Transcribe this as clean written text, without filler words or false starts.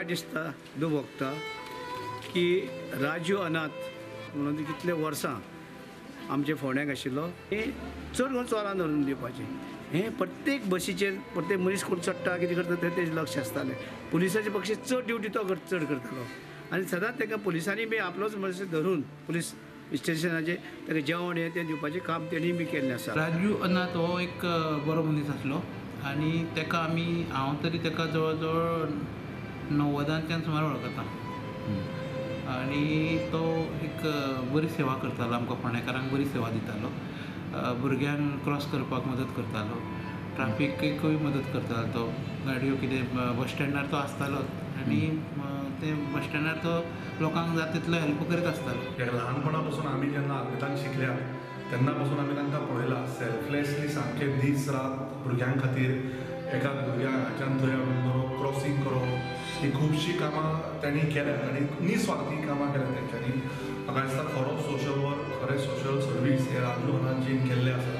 दिसता भोगता की राजू अनाथ म्हणून कितले वर्सां आमचे फोंड्याक आशिल्लो हे चड करून चोरान धरून दिवपाचें हें प्रत्येक बसीचेर प्रत्येक मनीस कोण चडटा कितें करता तें तेजें लक्ष आसतालें पुलिसाचे पक्षी चड ड्युटी तो चड करतालो आनी सदांच ताका पुलिसांनी बी आपलोच मनीस धरून पुलीस स्टेशनाचेर ताका जेवण हें तें दिवपाचें काम तेणी बी केल्लें आसा. राजू अनाथ हो एक बरो मनीस आसलो आनी ताका हांव तरी ताका जवळ जवळ 90च्यान सुमार वळखता आनी तो एक बरी सेवा करतालो आमकां फोंडेकारांक बरी सेवा दितालो भुरग्यांक क्रॉस करपाक मदत करतालो ट्राफिकेकूय मदत करतालो तो गाडयो कितें बस स्टँडार तो आसतालोच आनी ते बस स्टँडार तो लोकांक जाता तितलो हेल्प करीत आसतालो. ल्हानपणा पासून आमी जेन्ना आल्बेतान शिकल्या तेन्ना पासून आमी तांकां पळयलां सेल्फलेसली सामके दीस रात भुरग्यां खातीर एका भुरग्याक हाच्यान थंय हाडून व्हरप क्रॉसींग करप ही खुबशीं कामां तांणी केल्यात आनी निस्वार्थी कामां केल्यात तेंच्यांनी. म्हाका दिसता खरो सोशल वर्क खरें सोशल सर्वीस हे राजू अनाथजीन केल्लें आसा.